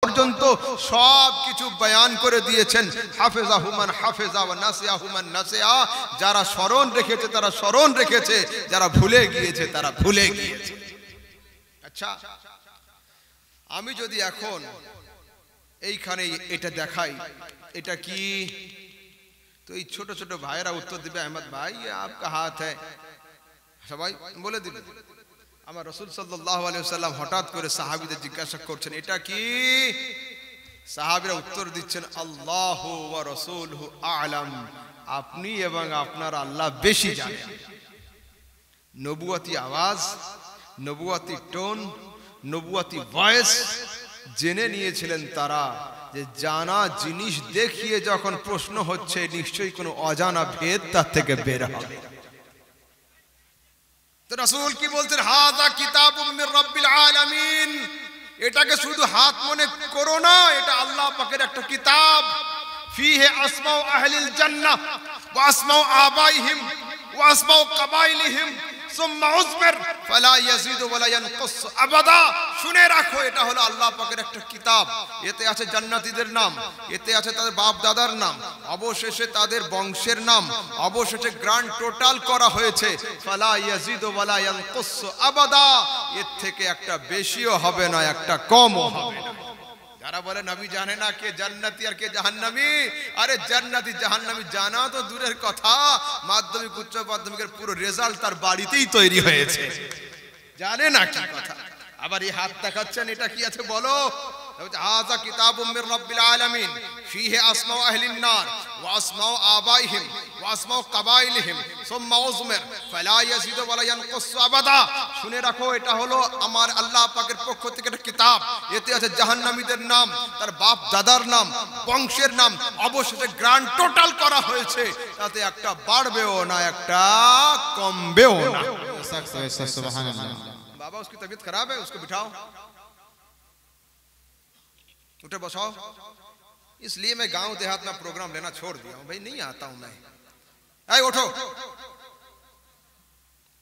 পর্যন্ত সব কিছু বয়ান করে দিয়েছেন। হাফেজাহু মান হাফেজা ওয়া নাসিয়াহু মান নাসিয়া, যারা স্মরণ রেখেছে তারা স্মরণ রেখেছে, যারা ভুলে গিয়েছে তারা ভুলে গিয়েছে। আচ্ছা, আমি যদি এখন এইখানে এটা দেখাই, এটা কি? তো এই ছোট ছোট ভাইয়েরা উত্তর দিবে, আহমদ ভাই আপকা হাত হ্যায়, সবাই বলে দিবে। আমার রাসূল সাল্লাল্লাহু আলাইহি ওয়াসাল্লাম হঠাৎ করে সাহাবীদের জিজ্ঞাসা করছেন এটা কি? সাহাবীরা উত্তর দিচ্ছেন আল্লাহু ওয়া রাসূলুহু আ'লাম, আপনি এবং আপনার আল্লাহ বেশি জানেন। নবুয়তি আওয়াজ, নবুয়তি টোন, নবুয়তি ভয়েস জেনে নিয়েছিলেন তারা যে জানা জিনিস দেখিয়ে যখন প্রশ্ন হচ্ছে নিশ্চয়ই কোনো অজানা ভেদ তার থেকে বের হবে। তো রাসূল কি বলছেন? হাযা কিতাবুম মির রাব্বিল আলামিন, এটাকে শুধু হাত মনে করো না, এটা আল্লাহ পাকের একটা কিতাব। ফিহি আসমাউ আহলিল জান্নাহ ওয়া আসমাউ আবাইহিম ওয়া আসমাউ কাবাইলিহিম সুম্মা উযবির ফালা ইয়াজিদু ওয়া লা ইয়ানকুস আবাদা। শুনে রাখো, এটা হলো আল্লাহ পাকের একটা কিতাব। এতে আছে জান্নাতীদের নাম, এতে আছে তাদের বাপ দাদার নাম, অবশেষে তাদের বংশের নাম, অবশেষে গ্র্যান্ড টোটাল করা হয়েছে। ফালা ইয়াজিদু ওয়া লা ইয়ানকুস আবাদা, এর থেকে একটা বেশিও হবে না, একটা কমও হবে না। যারা বলে নবী জানে না কে জান্নাতি আর কে জাহান্নামী, আরে জান্নাতি জাহান্নামী জানা তো দূরের কথা, মাধ্যমিক উচ্চ মাধ্যমিকের পুরো রেজাল্ট তার বাড়িতেই তৈরি হয়েছে, জানে না কি কথা। আবার এই হাত দেখাচ্ছেন, এটা কি আছে বলো? হাযা কিতাবুম মির রাব্বিল আলামিন ফিহি আসমাউ আহলিন নার ওয়া আসমাউ আবাইহিম ওয়া আসমাউ কাবাইলিহিম সুম্মা উযমির ফালা ইয়াজিদু ওয়া লা ইয়ানকুস আবাদা। শুনে রাখো, এটা হলো আমার আল্লাহ পাকের পক্ষ থেকে একটা কিতাব। এতে আছে জাহান্নামীদের নাম, তার বাপ দাদার নাম, বংশের নাম, অবশেষে গ্র্যান্ড টোটাল করা হয়েছে। তাতে একটা বাড়বেও না, একটা কমবেও না। সুবহানাল্লাহ। बाबा उसकी तबीयत खराब है, उसको बिठाओ, उठे बसाओ। इसलिए मैं गांव देहात में प्रोग्राम लेना छोड़ दिया हूं, भाई नहीं आता हूं मैं। आए उठो,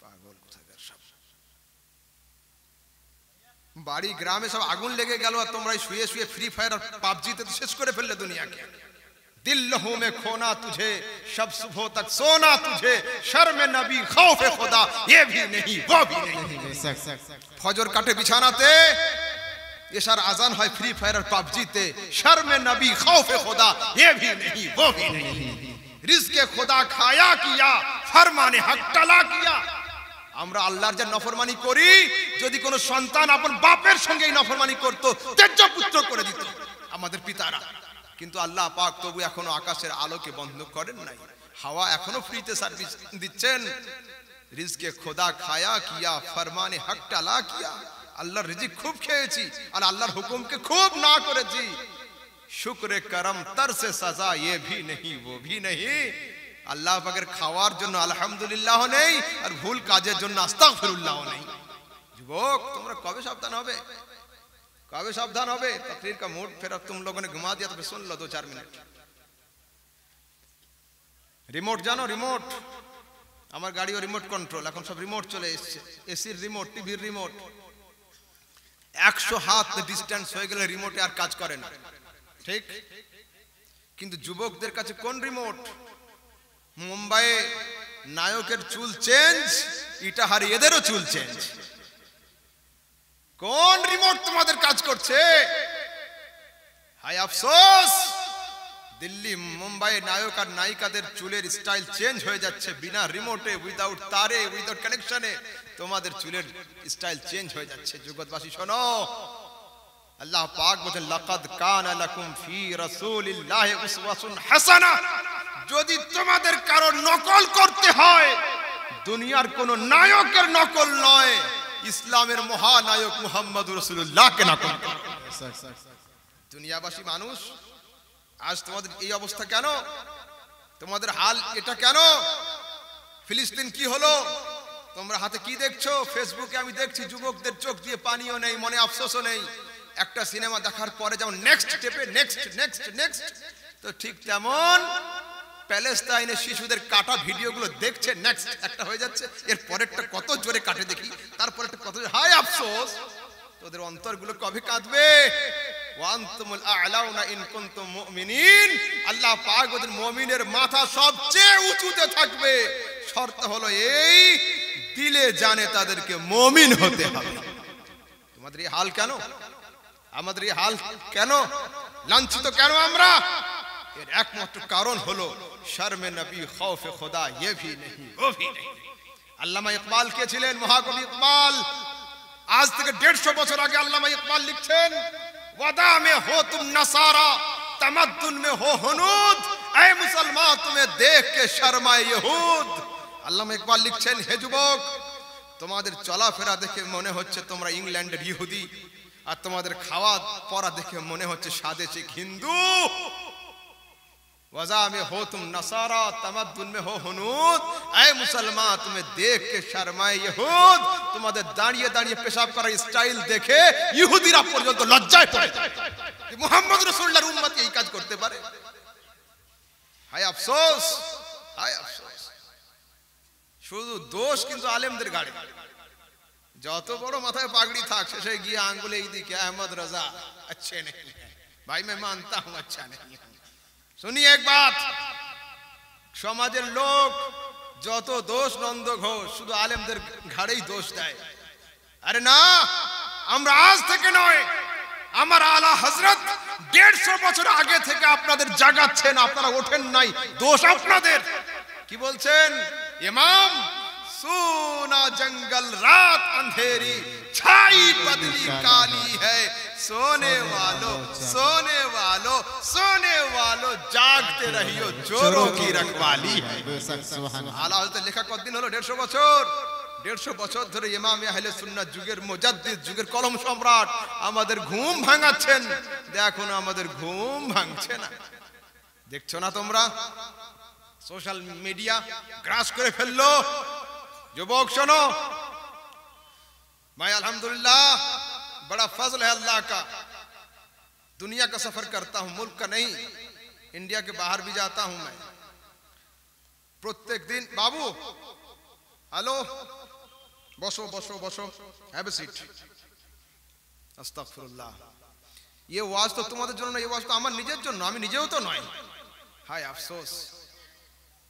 पागल कोथाकार सब। बाड़ी ग्रामे सब आগুন লেগে গেল আর তোমরা শুয়ে শুয়ে ফ্রি ফায়ার আর পাবজিতে তো শেষ করে ফেললে দুনিয়াকে। दिल लहू में खोना तुझे, शब सुबह तक सोना तुझे, शर्म नबी खौफ खुदा ये भी नहीं वो भी नहीं। फजर काटे बिछानाते, এশার আজান হয় ফ্রি ফায়ার আর পাবজিতে, শর্ম নবী খৌফ খুদা ये भी नहीं वो भी नहीं। রিজকে খোদা খায়া কিয়া, ফরমানে হক টালা কিয়া। আমরা আল্লাহর যে নফরমানি করি, যদি কোনো সন্তান আপন বাপের সঙ্গেই নফরমানি করত, তেজ্য পুত্র করে দিত আমাদের পিতারা। কিন্তু আল্লাহ পাক তবু এখনো আকাশের আলোকে বন্ধ করেন নাই, হাওয়া এখনো ফ্রিতে সার্ভিস দিচ্ছেন। রিজকে খোদা খায়া কিয়া, ফরমানে হক টালা কিয়া। আল্লাহর রিজিক খুব খেয়েছি আর আল্লাহর হুকুমকে খুব না করেছি। শুকরে করম তরসে সাজা ये भी नहीं वो भी नहीं। আল্লাহ পাকের খাওয়ার জন্য আলহামদুলিল্লাহ নেই, আর ভুল কাজের জন্য আস্তাগফিরুল্লাহ নেই। যুবক, তোমরা কবে সাবধান হবে? कब सावधान हो? तकरीर का मूड फिर अब तुम लोगों ने घुमा दिया तो फिर सुन लो 2-4 मिनट। रिमोट जानो, रिमोट আমার গাড়িও রিমোট কন্ট্রোল, এখন সব রিমোট চলে এসেছে। এসির রিমোট, টিভির রিমোট, 100 হাত ডিসটেন্স হয়ে গেলে রিমোটে আর কাজ করে না, ঠিক? কিন্তু যুবকদের কাছে কোন রিমোট? মুম্বাইয়ে নায়কের চুল চেঞ্জ, ইটাহারি এদেরও চুল চেঞ্জ। কোন রিমোট তোমাদের কাজ করছে? হায় আফসোস, দিল্লি মুম্বাই নায়ক আর নায়িকাদের চুলের স্টাইল চেঞ্জ হয়ে যাচ্ছে বিনা রিমোটে, উইদাউট তারে, উইদাউট কানেকশনে। তোমাদের চুলের স্টাইল চেঞ্জ হয়ে যাচ্ছে। জগৎবাসী শোনো, আল্লাহ পাক বলেন লাকাদ কানা লাকুম ফি রাসূলিল্লাহি উসওয়াতুন হাসানা। যদি তোমাদের কারো নকল করতে হয়, দুনিয়ার কোন নায়কের নকল নয়, ইসলামের মহানায়ক মুহাম্মদুর রাসূলুল্লাহকে নকল করো। দুনিয়াবাসী মানুষ, আজ তোমাদের এই অবস্থা কেন? তোমাদের হাল এটা কেন? ফিলিস্তিন কি হলো? তোমরা হাতে কি দেখছো? ফেসবুকে আমি দেখছি যুবকদের চোখ দিয়ে পানিও নেই, মনে আফসোসও নেই। একটা সিনেমা দেখার পরে যেমন নেক্সট স্টেপে নেক্সট নেক্সট নেক্সট, তো ঠিক তেমন প্যালেস্তাইনের শিশুদের কাটা ভিডিওগুলো দেখছে, নেক্সট একটা হয়ে যাচ্ছে, এর পরেরটা কত জোরে কাটে দেখি, তারপরেরটা কত। হায় আফসোস, তোদের অন্তরগুলো কবে কাঁদবে? ওয়া আনতুমুল আ'লাউনা ইন কুনতুম মুমিনিন, আল্লাহ পাক বলেন মুমিনের মাথা সবচেয়ে উঁচুতে থাকবে, শর্ত হলো এই দিলে জানে তাদেরকে মুমিন হতে হবে। তোমাদের এই হাল কেন? আমাদের এই হাল কেন? লাঞ্ছিত কেন আমরা? এর একমাত্র কারণ হলো শর্মে নবী খৌফে খোদা ये भी नहीं वो भी नहीं। আল্লামা ইকবাল কে ছিলেন? মহাকবি ইকবাল। আজ থেকে 150 বছর আগে আল্লামা ইকবাল লিখছেন, ওয়াদা में हो तुम नसारा तमद्दुन में हो हुनूद, ऐ मुसलमान तुम्हें देख के शर्माए यहूद। আল্লামা ইকবাল লিখছেন, হে যুবক, তোমাদের চলাফেরা দেখে মনে হচ্ছে তোমরা ইংল্যান্ডের ইহুদি, আর তোমাদের খাওয়া পরা দেখে মনে হচ্ছে স্বাদেশিক হিন্দু। वज़ा में हो तुम नसारा तमद्दुन में हो हुनूद, ऐ मुसलमान तुम्हें देख के शर्माए यहूद। তোমাদের দাঁড়িয়ে দাঁড়িয়ে পেশাব করার স্টাইল দেখে ইহুদিরা পর্যন্ত লজ্জায় পড়ে যায় যে মুহাম্মদ রাসূলুল্লাহর উম্মত এই কাজ করতে পারে। হায় আফসোস, হায় আফসোস। শুধু দোষ কিন্তু আলেমদের গাড়ি। যত বড় মাথায় পাগড়ি থাক, শেষে গিয়ে আঙ্গুলে এই দিকে আহমদ রাজা अच्छे नहीं है भाई, मैं मानता हूं अच्छा नहीं है। শুনিয়ে এক বাত, সমাজের লোক যত দোষ নন্দ ঘোষ শুধু আলেমদের ঘাড়েই দোষ দেয়। আরে না, আমরা আজ থেকে নয়, আমার আলা হযরত 150 বছর আগে থেকে আপনাদের জাগাচ্ছেন, আপনারা ওঠেন নাই, দোষ আপনাদের। কি বলছেন ইমাম? सोना जंगल रात अंधेरी छाई बदली काली है, सोने वालों सोने वालों सोने वालों जागते रहियो चोरों की रखवाली है। आला हज़रत लेखा कतदिन হলো? 150 বছর। 150 বছর ধরে ইমাম আহলে সুন্নাত যুগের মুজাদ্দিদ, যুগের কলম সম্রাট আমাদের ঘুম ভাঙাচ্ছেন। দেখো না, আমাদের ঘুম ভাঙছে না। দেখছো না তোমরা? সোশ্যাল মিডিয়া গ্রাস করে ফেললো। युवक सुनो, मैं अल्हम्दुलिल्लाह बड़ा फजल है अल्लाह का, दुनिया का सफर करता हूं, मुल्क का नहीं, इंडिया के बाहर भी जाता हूं मैं। प्रत्येक दिन बाबू हेलो, बसो बसो बसो, हैव अ सीट। আস্তাগফিরুল্লাহ। ये ওয়াজ তো তোমাদের জন্য না, এই ওয়াজ তো আমার নিজের জন্য, আমি নিজেও তো নয়। হায় আফসোস,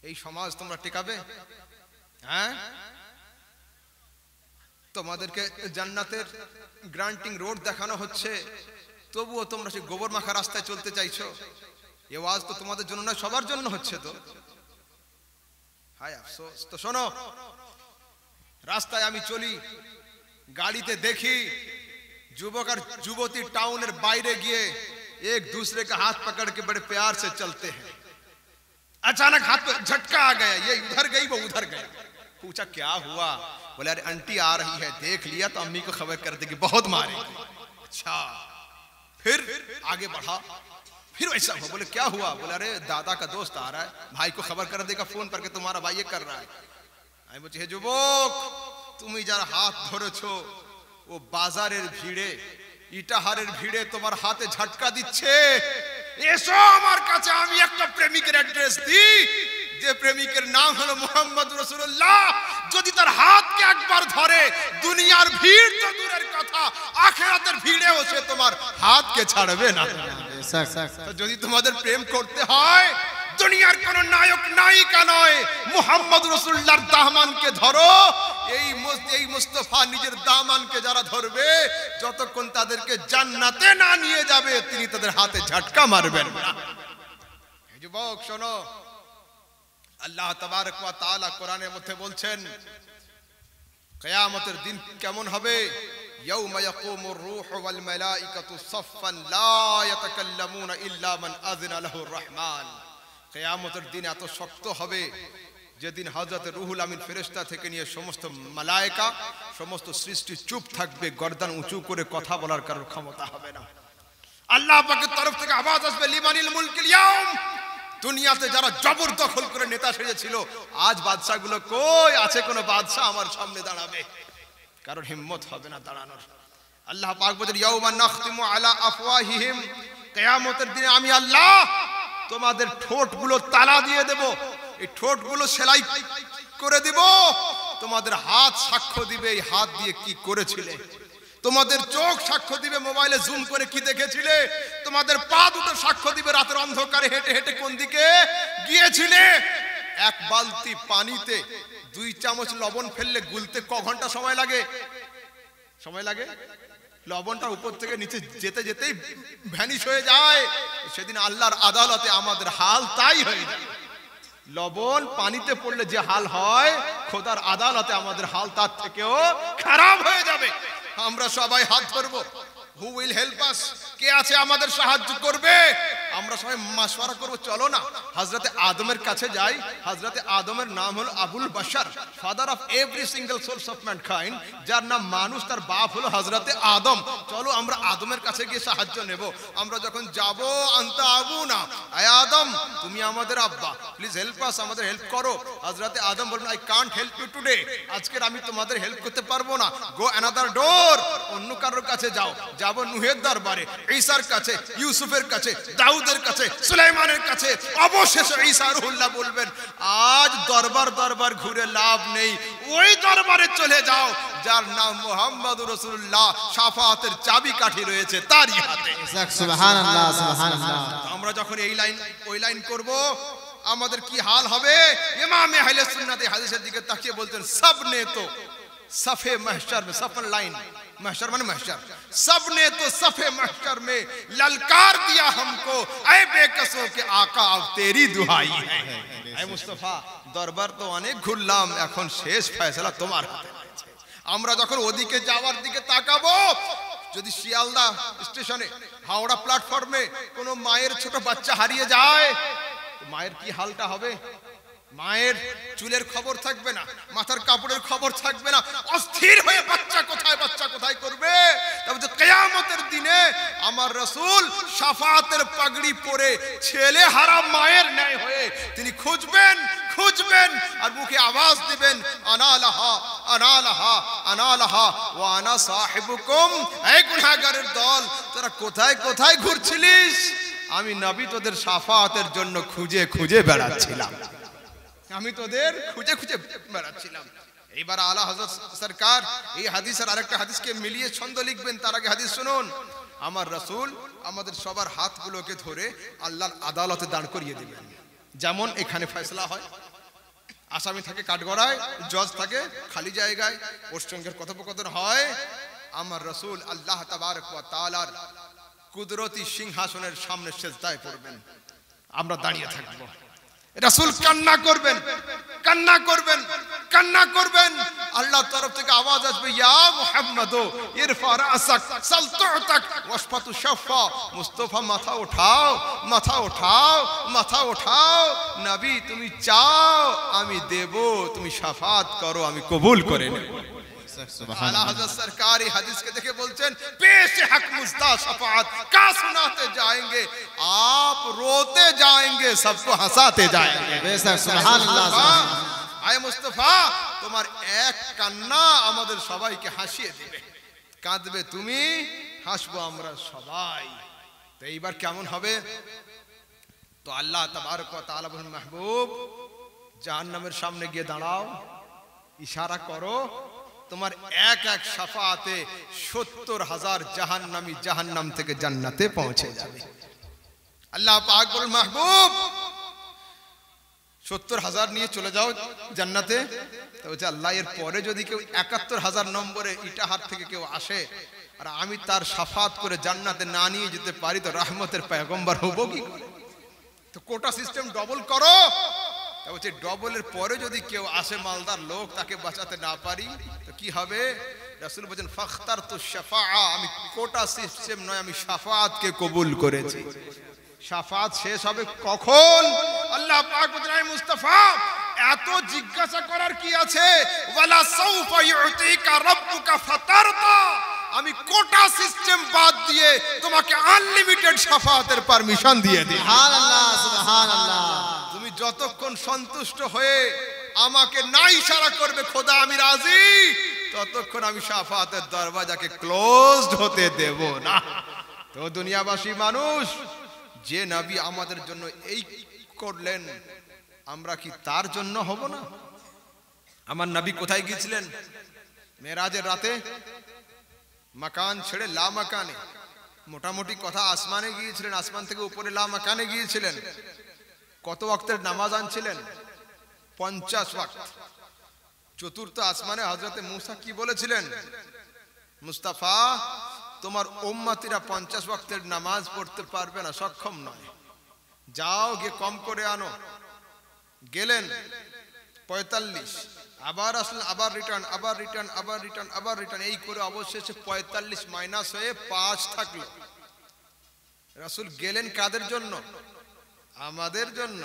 এই সমাজ তোমরা টিকাবে? হ্যাঁ, তোমাদেরকে জান্নাতের গ্রান্টিং রোড দেখানো হচ্ছে, তবুও তোমরা সেই গোবর মাখা রাস্তায় চলতে চাইছো। এই ওয়াজ তো তোমাদের জন্য না, সবার জন্য হচ্ছে তো। হায় আফসোস। তো শোনো, রাস্তায় আমি চলি, গাড়িতে দেখি যুবক আর যুবতী টাউনের বাইরে গিয়ে एक दूसरे का हाथ पकड़ के बड़े प्यार से चलते हैं। अचानक हाथ पे झटका आ गया, ये उधर गई वो उधर गया। पूछा क्या हुआ? बोले अरे आंटी आ रही है, देख लिया तो अम्मी को खबर कर देगी, बहुत मारेगी। अच्छा, फिर आगे बढ़ा, फिर ऐसा हुआ। बोले क्या हुआ? बोले अरे दादा का दोस्त आ रहा है, भाई को खबर कर देगा फोन करके, तुम्हारा भाई ये कर रहा है। আমি বলছি হে যুবক, তুমি যার হাত ধরেছো ও বাজারের ভিড়ে, ইটাহারের ভিড়ে তোমার হাতে ঝটকা দিচ্ছে। এসো আমার কাছে, আমি একটা প্রেমিকের অ্যাড্রেস দিই, যে প্রেমিকের নাম হলো মুহাম্মদ রাসূলুল্লাহ। যদি তার হাতকে একবার ধরে, দুনিয়ার ভিড় তো দূরের কথা, আখিরাতের ভিড়েও সে তোমার হাতকে ছাড়বে না। তো যদি তোমাদের প্রেম করতে হয়, দুনিয়ার কোন নায়ক নায়িকা নয়, মুহাম্মদ রাসূলুল্লাহর দামানকে ধরো। এই মুস্তাফা নিজের দামানকে যারা ধরবে, যতক্ষণ তাদেরকে জান্নাতে না নিয়ে যাবে, তিনি তাদের হাতে ঝটকা মারবেন না। এই যুবক শোনো, আল্লাহ তাবারক ওয়া তাআলা কোরআনের মধ্যে বলছেন কিয়ামতের দিন কেমন হবে। ইয়াউমা ইয়াকুমুর রূহু ওয়াল মালাইকাতু সাফফান লা ইয়াতাকাল্লামুনা ইল্লা মান আযিনা লাহুর রহমান। কিয়ামতের দিন এত শক্ত হবে, যেদিন হযরত রুহুল আমিন ফেরেশতা থেকে নিয়ে সমস্ত মালায়েকা, সমস্ত সৃষ্টি চুপ থাকবে, গর্দান উঁচু করে কথা বলার কারোর ক্ষমতা হবে না। আল্লাহ পাকের তরফ থেকে আওয়াজ আসবে লিমানিল মুলকুল ইয়াউম। দুনিয়াতে যারা জবরদখল করে নেতা সেজেছিল, আজ বাদশাগুলো কই? আছে কোন বাদশা আমার সামনে দাঁড়াবে? কারোর হিম্মত হবে না দাঁড়ানোর। আল্লাহ পাক বলেন ইয়াউমা নাখতিমু আলা আফওয়াহিহিম, কিয়ামতের দিনে আমি আল্লাহ তোমাদের ঠোঁটগুলো তালা দিয়ে দেব, এই ঠোঁটগুলো সেলাই করে দেব, তোমাদের হাত সাক্ষ্য দিবে এই হাত দিয়ে কি করেছিলে। তোমাদের চোখ সাক্ষ্য দিবে মোবাইলে জুম করে কি দেখেছিলে, তোমাদের পা দুটো সাক্ষ্য দিবে রাতের অন্ধকারে হেঁটে হেঁটে কোন দিকে গিয়েছিলে। এক বালতি পানিতে 2 চামচ লবণ ফেললে গুলতে ক ঘন্টা সময় লাগে? সময় লাগে? লবণটা উপর থেকে নিচে যেতে যেতেই ভ্যানিশ হয়ে যায়। সেদিন আল্লাহর আদালতে আমাদের হাল তাই হয়ে যায়। লবণ পানিতে পড়লে যে হাল হয়, খোদার আদালতে আমাদের হাল তার থেকেও খারাপ হয়ে যাবে। আমরা সবাই হাত ধরবো। Who will help us? কে আছে আমাদের সাহায্য করবে? আমরা সবাই মাশওয়ারা করবো, চলো না হযরতে আদমের কাছে যাই। হযরতে আদমের নাম হলো Abul Bashar, father of every single souls of mankind. যার নাম মানুষ, তার বাপ হলো হযরতে আদম। চলো আমরা আদমের কাছে গিয়ে সাহায্য নেব। আমরা যখন যাব, আনতা আবুনা, আয় আদম তুমি আমাদের আব্বা, প্লিজ হেল্প আস, আমাদের হেল্প করো। হযরতে আদম বললেন, I can't help you today, আজকের আমি তোমাদের হেল্প করতে পারবো না। গো অ্যানাদার ডোর, অন্য কারোর কাছে যাও। যাব নূহের দরবারে, ঈসার কাছে, ইউসুফের কাছে, দাউদের কাছে, সুলাইমানের কাছে। অবশেষে ঈসা রুহুল্লাহ বলবেন, আজ দরবার দরবার ঘুরে লাভ নেই, ওই দরবারে চলে যাও যার নাম মুহাম্মদুর রাসূলুল্লাহ, শাফাআতের চাবিকাঠি রয়েছে তারই হাতে। সুবহানাল্লাহ, সুবহানাল্লাহ। আমরা যখন এই লাইন ওই লাইন করব, আমাদের কি হাল হবে? ইমামে আহলে সুন্নাতে হাদিসের দিকে তাকিয়ে বলতেন, সব নে তো सफे महशर में, सफन लाइन, महशर माने महशर, सब ने तो सफे महशर में ललकार दिया हमको, ऐ बेकसों के आका अब तेरी दुहाई है। ऐ मुस्तफा, दरबार तो अनेक घुरलाम, এখন শেষ ফয়সালা তোমার হাতে রয়েছে। আমরা যখন ওদিকে যাওয়ার দিকে তাকাবো, যদি শিয়ালদা স্টেশনে, হাওড়া প্ল্যাটফর্মে কোনো মায়ের ছোট বাচ্চা হারিয়ে যায়, মায়ের কি হালটা হবে? মায়ের চুলের খবর থাকবে না, মাথার কাপড়ের খবর থাকবে না, অস্থির হয়ে বাচ্চা কোথায় করবে। তবে তো কিয়ামতের দিনে আমার রাসূল শাফাআতের পাগড়ি পরে ছেলে হারা মায়ের ন্যায় হয়ে তিনি খুঁজবেন আর মুখে আওয়াজ দিবেন, আনা লাহা আনা লাহা আনা লাহা ওয়া আনা সাহিবুকুম। এই গুনাহগারের দল, তোরা কোথায় ঘুরছিলিস? আমি নবী তোদের শাফাআতের জন্য খুঁজে বেড়াচ্ছিলাম, আমি তোদের খুঁজে বেড়াচ্ছিলাম। এইবার আলা হযরত সরকার এই হাদিসের আরেকটা হাদিসকে মিলিয়ে ছন্দ লিখবেন। তার আগে হাদিস শুনুন। আমার রাসূল আমাদের সবার হাতগুলোকে ধরে আল্লাহর আদালতে দাঁড় করিয়ে দিবেন। যেমন এখানে ফয়সালা হয়, আসামি থাকে কাঠগড়ায়, জজ থাকে খালি জায়গায়, ওর সঙ্গে কথোপকথন হয়। আমার রাসূল আল্লাহ তাবারক ওয়া তাআলার কুদরতি সিংহাসনের সামনে সিজদায় পড়বেন, আমরা দাঁড়িয়ে থাকব। রাসূল কান্না করবেন। আল্লাহর তরফ থেকে আওয়াজ আসবে, ইয়া মুহাম্মদ ইরফা রাসাক সাল তুতাক ওয়াশফাতু শাফা। মুস্তাফা মাথা ওঠাও। নবী তুমি চাও আমি দেব, তুমি শাফাত করো আমি কবুল করে নেব। आला हज़रत सरकार हदीस के देखे बोलते हैं, पेश हक मुस्ता शफाअत का सुनाते जाएंगे, आप रोते जाएंगे, सबको हंसाते जाएंगे। बेशक, सुभान अल्लाह। आए मुस्तफा, तुम्हार एक कन्ना আমাদের সবাইকে হাসিয়ে দিবে, কাঁদবে তুমি, হাসবো আমরা সবাই। তো এইবার কেমন হবে? তো আল্লাহ তাবারক ওয়া তাআলা বলেন, মাহবুব জাহান্নামের সামনে গিয়ে দাঁড়াও, ইশারা করো, তোমার এক শাফাআতে ৭০,০০০ জাহান্নামী জাহান্নাম থেকে জান্নাতে পৌঁছে যাবে। আল্লাহ পাক বলেন, মাহবুব ৭০,০০০ নিয়ে চলে যাও জান্নাতে। তো বলছে আল্লাহ, এর পরে যদি কেউ ৭১,০০০ নম্বরে ইটাহার থেকে কেউ আসে আর আমি তার শাফাআত করে জান্নাতে না নিয়ে যেতে পারি, তো রহমতের পয়গম্বর হবো কি করে? তো কোটা সিস্টেম ডবল করো। বলছে ডবলের পরে যদি কেউ আসে মালদার লোক, তাকে বাঁচাতে না পারি তো কি হবে? রাসূল বলেন, ফাখতারতু শাফাআ, আমি কোটা সিস্টেম নয়, আমি শাফাআতকে কবুল করেছি। শাফাআত শেষ হবে কখন? আল্লাহ পাক বলেন, মুস্তাফা এত জিজ্ঞাসা করার কি আছে? ওয়ালা সাউফা ইউতিকা রাব্বুকা ফাতারদা, আমি কোটা সিস্টেম বাদ দিয়ে তোমাকে আনলিমিটেড শাফাআতের পারমিশন দিয়ে দিই। সুবহানাল্লাহ, সুবহানাল্লাহ। তুমি যতক্ষণ সন্তুষ্ট হয়ে আমাকে না ইশারা করবে খোদা আমি রাজি, ততক্ষণ আমি শাফাআতের দরওয়াজাকে ক্লোজড হতে দেব না। তো দুনিয়াবাসী মানুষ, যে নবী আমাদের জন্য এই করলেন, আমরা কি তার জন্য হব না? আমার নবী কোথায় গিয়েছিলেন মেরাজের রাতে? মাকান ছেড়ে লা মাকানে, মোটামুটি কথা আসমানে গিয়েছিলেন, আসমান থেকে উপরে লা মাকানে গিয়েছিলেন। কত ওয়াক্তের নামাজ আনছিলেন? 50 ওয়াক্ত। চতুর্থ আসমানে হযরতে মূসা কি বলেছিলেন? মুস্তাফা, তোমার উম্মতিরা 50 ওয়াক্তের নামাজ পড়তে পারবে না, সক্ষম নয়, যাও গিয়ে কম করে আনো। গেলেন 45, আবার আসলেন, আবার রিটার্ন, আবার রিটার্ন, আবার রিটার্ন, আবার রিটার্ন, এই করে অবশেষে 45 মাইনাস হয়ে 5 থাকলো। রাসূল গেলেন কাদের জন্য? আমাদের জন্য।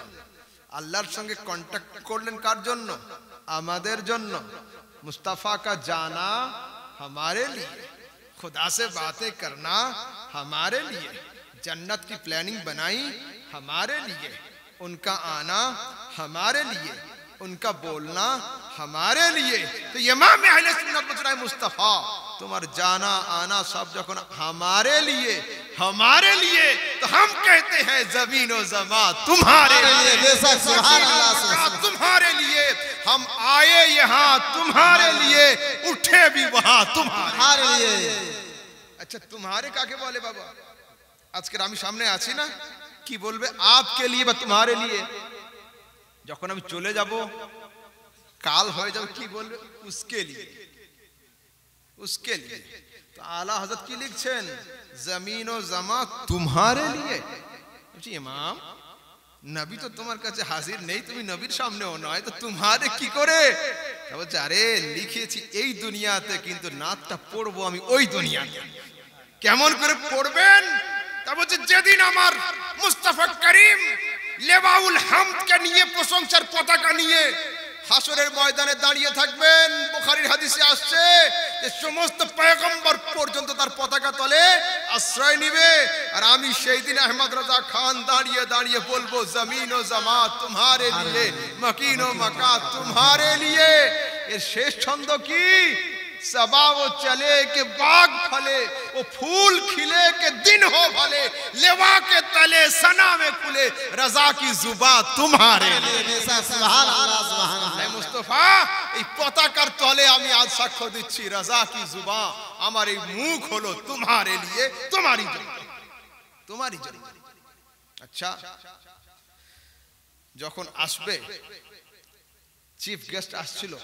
আল্লাহর সঙ্গে কন্টাক্ট করলেন কার জন্য? আমাদের জন্য। मुस्तफ़ा का जाना हमारे लिए, खुदा से बातें करना हमारे लिए, जन्नत की प्लानिंग बनाई हमारे लिए, उनका आना हमारे लिए, उनका बोलना हमारे लिए। तो इमाम अहले सुन्नत व जमात मुस्तफ़ा, तुम्हारा जाना आना सब जखन हमारे लिए, हमारे लिए, तो हम कहते हैं ज़मीन और ज़मा तुम्हारे लिए, बेशक, सुभान अल्लाह, तुम्हारे लिए। हम आए यहाँ तुम्हारे लिए, उठे भी वहाँ तुम्हारे लिए। अच्छा, तुम्हारे काके बोले बाबा? আজকের আমি সামনে আছি না, কি বলবে? आपके लिए বা तुम्हारे लिए। যখন আমি চলে যাব, কাল হয়ে যাবে, কি বলবে? उसके लिए, उसके लिए। तो आला हजरत की लिखছেন जमीन ও জামা तुम्हारे लिए। বলছি ইমাম, নবী তো তোমার কাছে হাজির নেই, তুমি নবীর সামনেও নয়, তো তোমারে কি করে? বলছে আরে লিখেছি এই দুনিয়াতে, কিন্তু নাতটা পড়বো আমি ওই দুনিয়াতে। কেমন করে পড়বেন? তা বলছে যেদিন আমার মুস্তাফা করিম লেওয়াউল হামদকে নিয়ে, প্রশংসার পতাকা নিয়ে হাসরের ময়দানে দাঁড়িয়ে থাকবেন। বুখারীর হাদিসে আসছে যে সমস্ত পয়গম্বর পর্যন্ত তার পতাকা তলে আশ্রয় নিবে, আর আমি সেই দিন আহমদ রাজা খান দাঁড়িয়ে দাঁড়িয়ে বলবো জমিন ও জামা तुम्हारे लिए, मकीन ও मका तुम्हारे लिए। এর শেষ ছন্দ কি? सबा वो चले के बाग फले, वो फूल खिले के दिन हो भले, लेवा के तले सना में खुले, रजा की जुबा तुम्हारे लिए। सुभान अल्लाह, सुभान अल्लाह। मुस्तफा, এই পতাকার তলে আমি আজ সাক্ষ্য দিচ্ছি, রাজা কি জুবা, আমার এই মুখ হলো তোমারে लिए, তোমারই জন্য, তোমারই জন্য। আচ্ছা, যখন আসবে, চিফ গেস্ট আসছিল,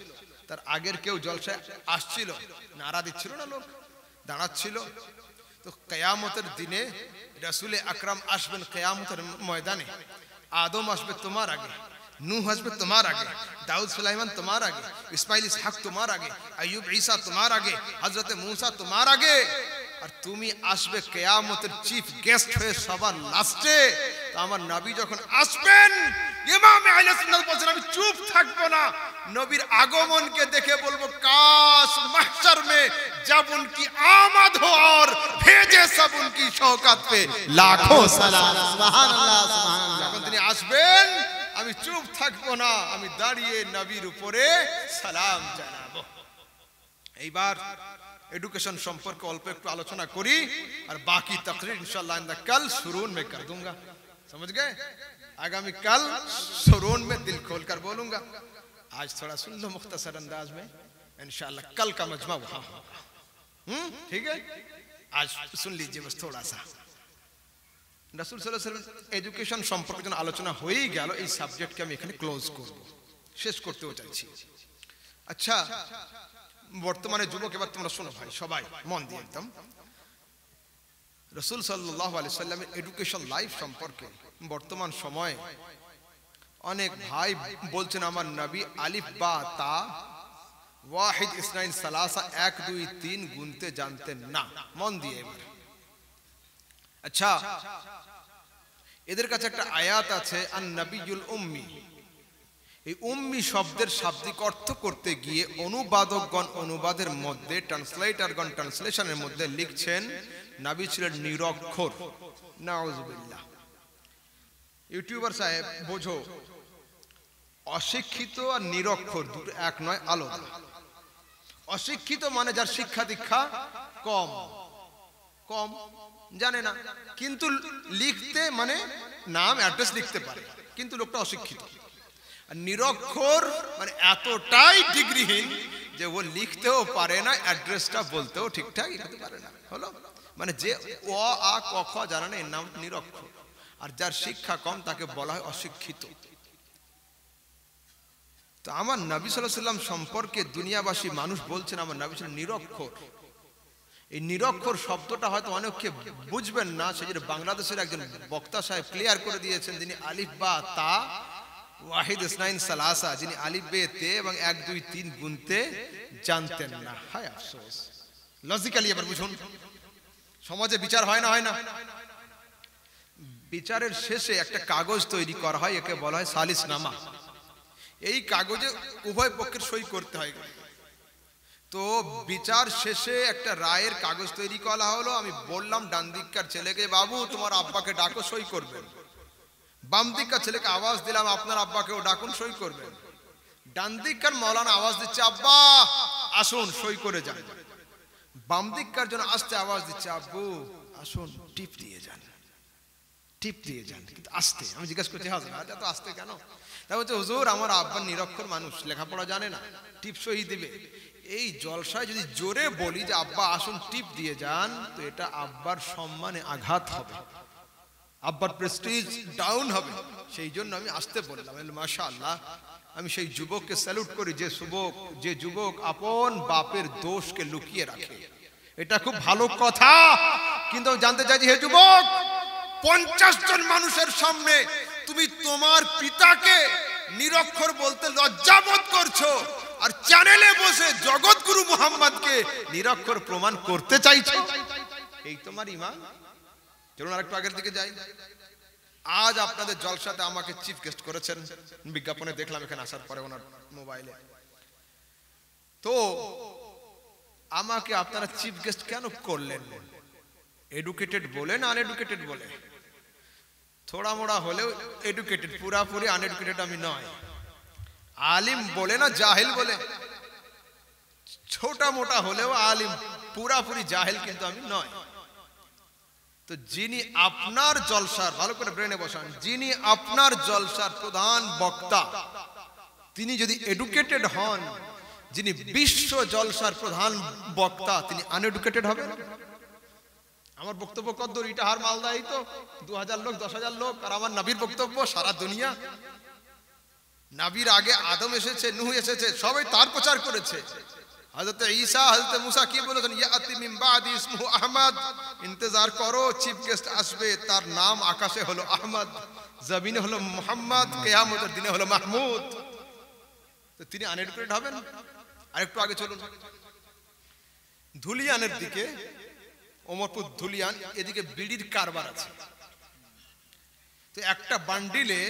তার আগের কেউ জলসায় আসছিল, নারা দিচ্ছিল না, লোক দাঁড়াচ্ছিল। তো কিয়ামতের দিনে রাসূলে আকরাম আসবেন কিয়ামতের ময়দানে। আদম আসবে তোমার আগে, নূহ আসবে তোমার আগে, দাউদ সুলাইমান তোমার আগে, ইসমাইল ইসহাক তোমার আগে, আইয়ুব ঈসা তোমার আগে, হযরতে মূসা তোমার আগে, আর তুমি আসবে কিয়ামতের চিফ গেস্ট হয়ে সবার লাস্টে। তো আমার নবী যখন আসবেন, ইমাম আহলে সুন্নাত বলেন আমি চুপ থাকবো না, নবীর আগমনকে দেখে বলবো কাশ মাহশর में जब उनकी आमद हो और भेजे सब उनकी शौकत पे लाखों सलाम। सुभान अल्लाह, सुभान अल्लाह। যখন তিনি আসবেন, আমি চুপ থাকবো না, আমি দাঁড়িয়ে নবীর উপরে সালাম জানাবো। এইবার এডুকেশন সম্পর্কে অল্প একটু আলোচনা করি, আর বাকি तकरीर इंशाअल्लाह इंदा कल शुरून में कर दूंगा। समझ गए? आगामी कल शुरून में दिल खोलकर बोलूंगा। आज थोड़ा सुन लो मुख्तसर अंदाज में, इंशाअल्लाह कल का मजमा वहां होगा। ठीक है, आज सुन लीजिए बस थोड़ा सा। রাসূল সাল্লাল্লাহু আলাইহি ওয়াসাল্লাম এডুকেশন সম্পর্কে যখন আলোচনা হয়েই গেল, এই সাবজেক্টকে আমি এখানে ক্লোজ করব, শেষ করতেও চাইছি। আচ্ছা, বর্তমানে যুবক, এবার তোমরা শোনো ভাই, সবাই মন দিয়ে একদম। রাসূল সাল্লাল্লাহু আলাইহি ওয়াসাল্লামের এডুকেশন লাইফ সম্পর্কে বর্তমান সময়ে অনেক ভাই বলছেন আমার নবী আলিফ বা তা ওয়াহিদ ইসনাইন সালাসা 1 2 3 গুনতে জানতেন না। মন দিয়ে এবার। আচ্ছা, এদের কাছে একটা আয়াত আছে, আন নবিয়ুল উম্মি। এই উম্মি শব্দের শাব্দিক অর্থ করতে গিয়ে অনুবাদকগণ অনুবাদের মধ্যে, ট্রান্সলেটরগণ ট্রান্সলেশনের মধ্যে লিখছেন নবী ছিলেন নিরক্ষর। নাউজুবিল্লাহ। ইউটিউবার সাহেব বোঝো, অশিক্ষিত আর নিরক্ষর দুটো এক নয়, আলাদা। অশিক্ষিত মানে যার শিক্ষা দীক্ষা কম, কম জানে না, কিন্তু লিখতে মানে নাম অ্যাড্রেস লিখতে পারে, কিন্তু লোকটা অশিক্ষিত। আর নিরক্ষর মানে এতটাই ডিগ্রিহীন যে ও লিখতেও পারে না, অ্যাড্রেসটা বলতেও ঠিকঠাক লিখতে পারে না। হলো মানে যে অ আ ক খ জানে না, এর নাম নিরক্ষর। আর যার শিক্ষা কম তাকে বলা হয় অশিক্ষিত। তো আমার নবী সাল্লাল্লাহু আলাইহি ওয়াসাল্লাম সম্পর্কে দুনিয়াবাসী মানুষ বলছেন আমার নবী ছিলেন নিরক্ষর। এই নিরক্ষর শব্দটা হয়তো অনেকে বুঝবেন না, সেই জন্য বাংলাদেশের একজন বক্তা সাহেব ক্লিয়ার করে দিয়েছেন, যিনি আলিফ বা তা ওয়াহিদ ইসনাইন সালাসা, যিনি আলিফ বে তে এবং 1 2 3 গুনতে জানতেন না। হায় আফসোস। লজিক্যালি এবার বুঝুন, সমাজে বিচার হয় না, হয় না? বিচারের শেষে একটা কাগজ তৈরি করা হয়, একে বলা হয় সালিসনামা। এই কাগজে উভয় পক্ষের সই করতে হয়। তো বিচার শেষে একটা রায়ের কাগজ তৈরি করা হলো। আমি বললাম ডান দিককার ছেলেকে, বাবু তোমার আব্বাকে ডাকো, সই করবেন। বাম দিককার ছেলেকে আওয়াজ দিলাম, আপনার আব্বাকেও ডাকুন, সই করবেন। ডান দিককার মৌলানা আওয়াজ দিচ্ছে, আব্বা আসুন সই করে যান। বাম দিককার জন্য আস্তে আওয়াজ দিচ্ছে, আব্বু আসুন টিপ দিয়ে যান, টিপ দিয়ে যান, কিন্তু আস্তে। আমি জিজ্ঞাসা করছি, হাজরাত এত আস্তে কেন? তা বলছে, হুজুর আমার আব্বা নিরক্ষর মানুষ, লেখাপড়া জানে না, টিপ সই দিবে। এই জলসায় যদি জোরে বলি যে আব্বা আসুন টিপ দিয়ে যান, তো এটা আব্বার সম্মানে আঘাত হবে, আব্বার প্রেস্টিজ ডাউন হবে। সেই জন্য আমি আসতে বললাম। মাশাআল্লাহ, আমি সেই যুবককে স্যালুট করি যে যুবক আপন বাপের দোষকে লুকিয়ে রাখে। এটা খুব ভালো কথা। কিন্তু আমি জানতে চাইছি, হে যুবক, 50 জন মানুষের সামনে তুমি তোমার পিতাকে নিরক্ষর বলতে লজ্জাবোধ করছো, আর চ্যানেলে বসে জগৎগুরু মুহাম্মদকে নিরক্ষর প্রমাণ করতে চাইছো। এই তোমার ঈমান? চলুন আরেকটু আগের দিকে যাই। আজ আপনাদের জলসাতে আমাকে চিফ গেস্ট করেছেন, বিজ্ঞাপনে দেখলাম এখানে আসার পরে ওনার মোবাইলে। তো আমাকে আপনারা চিফ গেস্ট কেন করলেন? এডুকেটেড বলে না আনএডুকেটেড বলে? থোড়া মোড়া হলেও এডুকেটেড, পুরাপুরি আনএডুকেটেড আমি নয়। আলিম বলে না জাহিল বলে? ছোটা মোটা হলেও আলিম, পুরাপুরি জাহিল কিন্তু আমি নয়। তো যিনি আপনার জলসার, ভালো করে ব্রেনে বসান, যিনি আপনার জলসার প্রধান বক্তা, তিনি যদি এডুকেটেড হন, যিনি বিশ্ব জলসার প্রধান বক্তা, তিনি আনএডুকেটেড হবেন? আমার বক্তব্য কদ্দূর? ইটাহার মালদা, এই তো 2000 লোক, 10,000 লোক। আর আমার নবীর বক্তব্য সারা দুনিয়া। নবীর আগে আদম এসেছে, নূহ এসেছে, সবাই তার প্রচার করেছে। হযরত ঈসা, হযরত মুসা কি বলেছেন? ইয়াতি মিন বাদি ইসমুহু আহমদ, ইন্তজার করো চিফ গেস্ট আসবে, তার নাম আকাশে হলো আহমদ, জমিনে হলো মুহাম্মদ, কিয়ামতের দিনে হলো মাহমুদ। তো তিনি আনএডুকেটেড হবেন? আরেকটু আগে চলুন, ধুলিয়ানের দিকে, ওমরপুর ধুলিয়ান, এদিকে বিড়ির কারবার আছে। তো একটা বান্ডিলে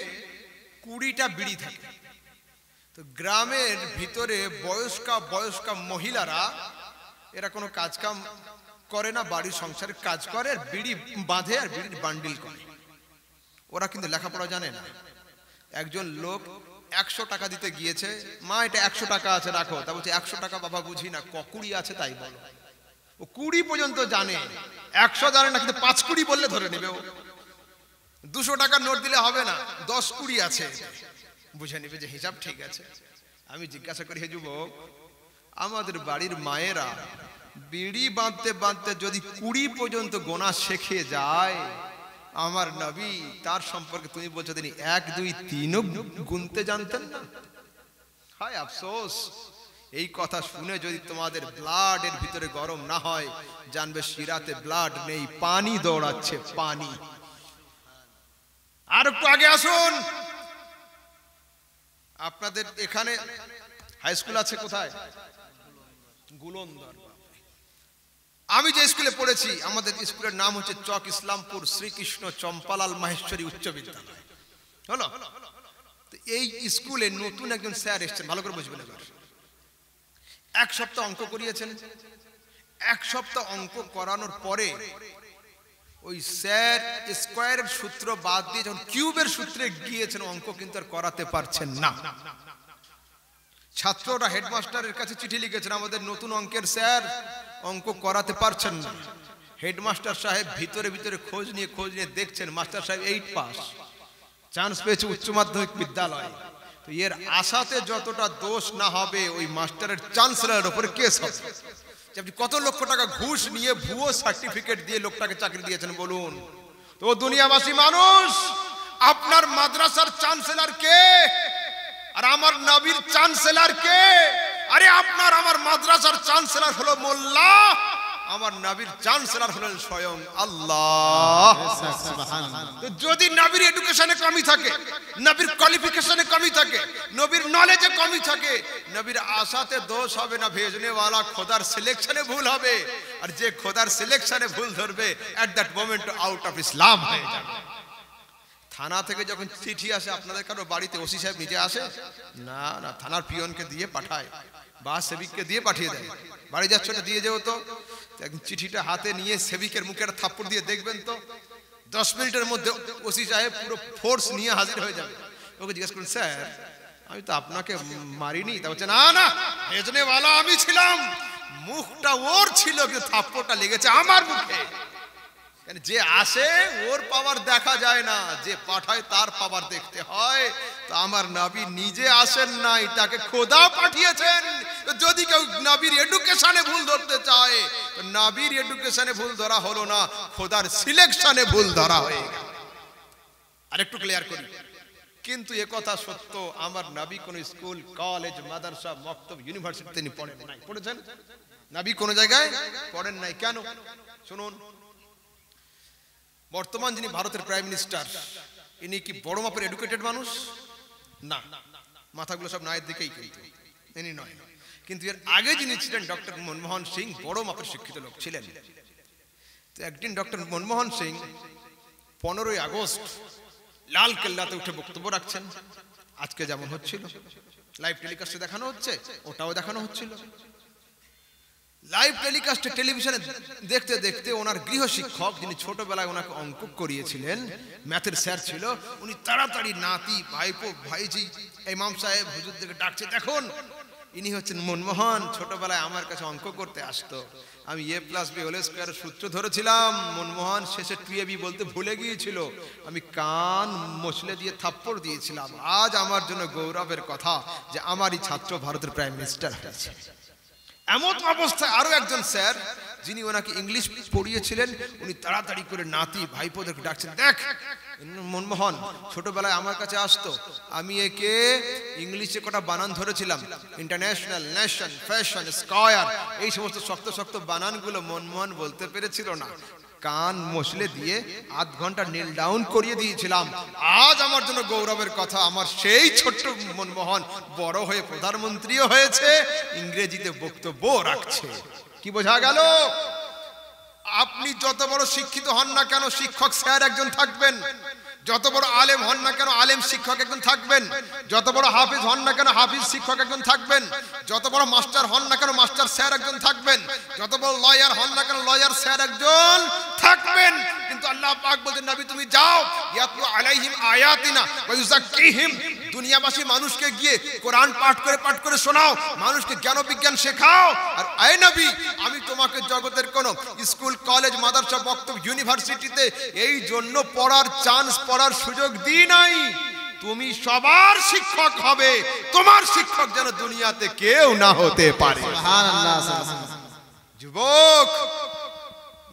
20টা বিড়ি থাকে। তো গ্রামের ভিতরে বয়স্কা মহিলারা, এরা কোনো কাজ কাম করে না, বাড়ির সংসারের কাজ করে, আর বিড়ি বাঁধে আর বিড়ির বান্ডিল করে। ওরা কিন্তু লেখাপড়া জানে না। একজন লোক 100 টাকা দিতে গিয়েছে, মা এটা 100 টাকা আছে রাখো। তা বলছে 100 টাকা বাবা বুঝি না, কুড়ি আছে তাই বলো। ও 20 পর্যন্ত জানে, 100 জানে না, কিন্তু 5-20 বললে ধরে নেবে। ও 200 টাকার নোট দিলে হবে না, 10-20 আছে, বুঝে নেবে যে হিসাব ঠিক আছে। আমি জিজ্ঞাসা করি, হে যুবক, আমাদের বাড়ির মায়েরা বিড়ি বাঁধতে বাঁধতে যদি 20 পর্যন্ত গোনা শিখে যায়, আমার নবী তার সম্পর্কে তুমি বলছো তিনি 1 2 3 গুনতে জানতেন না? হায় আফসোস। এই কথা শুনে যদি তোমাদের ব্লাডের ভিতরে গরম না হয়, জানবে শিরাতে ব্লাড নেই, পানি দৌড়াচ্ছে, পানি। আর একটু আগে আসুন, আপনাদের এখানে হাই স্কুল আছে কোথায়? গুলন্দর। আমি যে স্কুলে পড়েছি, আমাদের স্কুলের নাম হচ্ছে চক ইসলামপুর শ্রীকৃষ্ণ চম্পালাল মাহেশ্বরী উচ্চ বিদ্যালয়। হলো? তো এই স্কুলে নতুন একজন স্যার এসেছেন, ভালো করে বুঝবেন। এবার 1 সপ্তাহ অঙ্ক করিয়েছেন। 1 সপ্তাহ অঙ্ক করানোর পরে ওই স্যার স্কয়ারের সূত্র বাদ দিয়ে যখন কিউবের সূত্রে গিয়েছেন, অঙ্ক কিন্তু আর করাতে পারছেন না। ছাত্ররা হেডমাস্টারের কাছে চিঠি লিখেছেন, আমাদের নতুন অঙ্কের স্যার অঙ্ক করাতে পারছেন না। হেডমাস্টার সাহেব ভিতরে ভিতরে খোঁজ নিয়ে দেখছেন, মাস্টার সাহেব 8 পাস, চান্স পেয়েছে উচ্চ মাধ্যমিক বিদ্যালয়। তো এর আশাতে যতটা দোষ না হবে ওই মাস্টারের চ্যান্সেলরের উপরে কেস হবে। আপনি কত লক্ষ টাকা ঘুষ নিয়ে ভুয়ো সার্টিফিকেট দিয়ে লোকটাকে চাকরি দিয়েছেন বলুন তো? দুনিয়াবাসী মানুষ, আপনার মাদ্রাসার চ্যান্সেলর কে আর আমার নবীর চ্যান্সেলর কে? আরে আপনার আমার মাদ্রাসার চ্যান্সেলর হলো মোল্লা, আমার নবীর চ্যান্সেলর হলেন স্বয়ং আল্লাহ। তো যদি নবীর এডুকেশনে কমি থাকে, নবীর কোয়ালিফিকেশনে কমি থাকে, নবীর নলেজে কমি থাকে, নবীর আশাতে দোষ হবে না, ভেজনে ওয়ালা খোদার সিলেকশনে ভুল হবে। আর যে খোদার সিলেকশনে ভুল ধরবে at that moment out of ইসলাম হয়ে যাবে। থানা থেকে যখন চিঠি আসে আপনাদের কারো বাড়িতে, ওসি সাহেব নিজে আসে না? না, থানার পিয়নকে দিয়ে পাঠায় বা সেবিককে দিয়ে পাঠিয়ে দেয়, বাড়ি যাচ্ছ ওটা দিয়ে যেও তো। একদিন চিঠিটা হাতে নিয়ে সেবিকের মুখে একটা থাপ্পড় দিয়ে দেখবেন তো 10 মিনিটের মধ্যে ওসি সাহেব পুরো ফোর্স নিয়ে হাজির হয়ে যাবে। ওকে জিজ্ঞেস করুন, স্যার আমি তো আপনাকে মারিনি। তা বলছে, না না, ভেজনেওয়ালা আমি ছিলাম, মুখটা ওর ছিল কিন্তু থাপ্পড়টা লেগেছে আমার মুখে। যে আসে ওর পাওয়ার দেখা যায় না, যে পাঠায় তার পাওয়ার দেখতে হয়। তো আমার নবী নিজে আসেন নাই, তাকে খোদা পাঠিয়েছেন। যদি কেউ নবীর এডুকেশনে ভুল ধরতে চায়, তো নবীর এডুকেশনে ভুল ধরা হলো না, খোদার সিলেকশনে ভুল ধরা হয়ে গেল। আরেকটু ক্লিয়ার করি, কিন্তু একথা সত্য, আমার নবী কোন স্কুল, কলেজ, মাদ্রাসা, মক্তব, ইউনিভার্সিটি তিনি পড়েন নাই। পড়েছেন? নবী কোন জায়গায় পড়েন নাই। কেন? শুনুন, বর্তমান যিনি ভারতের প্রাইম মিনিস্টার, ইনি কি বড় মাপের এডুকেটেড মানুষ? না, মাথাগুলো সব নায়ের দিকেই, কিন্তু ইনি নয়। কিন্তু এর আগে যিনি ছিলেন ডক্টর মনমোহন সিং, বড় মাপের শিক্ষিত লোক ছিলেন। তো একদিন ডক্টর মনমোহন সিং 15ই আগস্ট লাল কেল্লাতে উঠে বক্তব্য রাখছেন। আজকে যেমন হচ্ছিল লাইভ টেলিকাস্টে দেখানো হচ্ছে, ওটাও দেখানো হচ্ছিল। লাইভ টেলিকাস্টে টেলিভিশনে দেখতে দেখতে ওনার গৃহ শিক্ষক, যিনি ছোটবেলায় ওনাকে অঙ্ক করিয়েছিলেন, ম্যাথের স্যার ছিল, উনি তাড়াতাড়ি নাতি, ভাইপো, ভাইজি, ইমাম সাহেব, হুজুরদেরকে ডাকছে, দেখুন ইনি হচ্ছেন মনমোহন, ছোটবেলায় আমার কাছে অঙ্ক করতে আসতো, আমি a+b² সূত্র ধরেছিলাম, মনমোহন শেষে 2ab বলতে ভুলে গিয়েছিল, আমি কান মশলে দিয়ে থাপ্পড় দিয়েছিলাম। আজ আমার জন্য গৌরবের কথা যে আমারই ছাত্র ভারতের প্রাইম মিনিস্টার হয়েছে। এমন অবস্থায় আরো একজন স্যার, যিনি ওনাকে ইংলিশ পড়িয়েছিলেন, উনি তাড়াতাড়ি করে নাতি ভাইপোদেরকে ডাকছেন, দেখ মনমোহন ছোটবেলায় আমার কাছে আসতো, আমি একে ইংলিশে কটা বানান ধরেছিলাম, ইন্টারন্যাশনাল, নেশন, ফ্যাশন, স্কয়ার, এই সমস্ত শক্ত শক্ত বানানগুলো মনমোহন বলতে পেরেছিল না, কান মশলে দিয়ে আধ ঘন্টা নীল ডাউন করিয়ে দিয়েছিলাম। আজ আমার জন্য গৌরবের কথা, আমার সেই ছোট্ট মনমোহন বড় হয়ে প্রধানমন্ত্রীও হয়েছে, ইংরেজিতে বক্তব্য রাখছে। কি বোঝা গেল? আপনি যত বড় শিক্ষিত হন না কেন, শিক্ষক স্যার একজন থাকবেন। যত বড় আলেম হন না কেন, আলেম শিক্ষক একজন থাকবেন। যত বড় হাফিজ হন না কেন, হাফিজ শিক্ষক একজন থাকবেন। যত বড় মাস্টার হন না কেন, মাস্টার স্যার একজন থাকবেন। যত বড় লয়ার হন না কেন, লয়ার স্যার একজন থাকবেন। কিন্তু আল্লাহ পাক বলেন, নবী তুমি যাও, ইয়াতলু আলাইহিম আয়াতিনা ওয়া ইউযাক্কিহিম, দুনিয়াবাসী মানুষকে গিয়ে কোরআন পাঠ করে শোনাও, মানুষকে জ্ঞান বিজ্ঞান শেখাও। আর আয় নবী, আমি তোমাকে জগতের কোন স্কুল, কলেজ, মাদ্রাসা, মক্তব, ইউনিভার্সিটিতে এই জন্য পড়ার চান্স, পড়ার সুযোগ দিই নাই, তুমি সবার শিক্ষক হবে, তোমার শিক্ষক যেন দুনিয়াতে কেউ না হতে পারে। সুবহানাল্লাহ, সুবহানাল্লাহ। যুবক,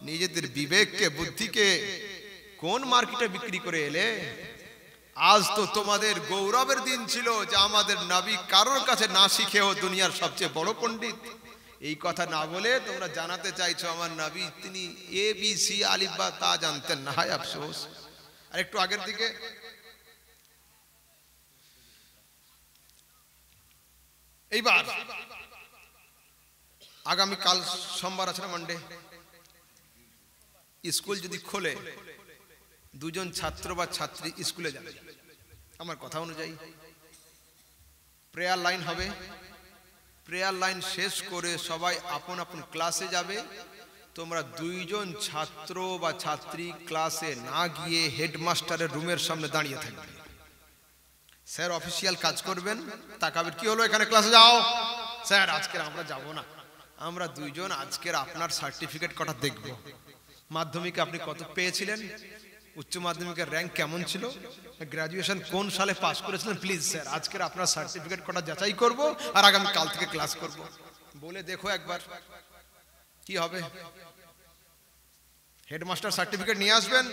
নিজেদের বিবেককে, বুদ্ধিকে কোন মার্কেটে বিক্রি করে এলে? আজ তো তোমাদের গৌরবের দিন ছিল যে আমাদের নবী কারোর কাছে না শিখেও দুনিয়ার সবচেয়ে বড় পণ্ডিত। এই কথা না বলে তোমরা জানাতে চাইছো আমার নবী তিনি ABC আলিফ বা তা জানতেন না, হায় আফসোস। আর একটু আগের দিকে এইবার আগামী কাল সোমবার আছে না, মানডে, স্কুল যদি খোলে, দুজন ছাত্র বা ছাত্রী স্কুলে যাবে, আমার কথা অনুযায়ী প্রেয়ার লাইন হবে, প্রেয়ার লাইন শেষ করে সবাই আপন আপন ক্লাসে যাবে। তোমরা দুইজন ছাত্র বা ছাত্রী ক্লাসে না গিয়ে হেডমাস্টারের রুমের সামনে দাঁড়িয়ে থাকবে। স্যার অফিসিয়াল কাজ করবেন, তাকাবেন, কি হলো এখানে ক্লাসে যাও। স্যার আজকের আমরা যাব না, আমরা দুইজন আজকের আপনার সার্টিফিকেট কটা দেখব। মাধ্যমিকে আপনি কত পেয়েছিলেন? উচ্চ মাধ্যমিকের র্যাঙ্ক কেমন ছিল, গ্র্যাজুয়েশন কোন সালে পাস করেছিলেন, প্লিজ স্যার আজকের আপনার সার্টিফিকেট কটা যাচাই করব আর আগামী কাল থেকে ক্লাস করব, বলে দেখো একবার কি হবে। হেডমাস্টার সার্টিফিকেট নিয়ে আসবেন,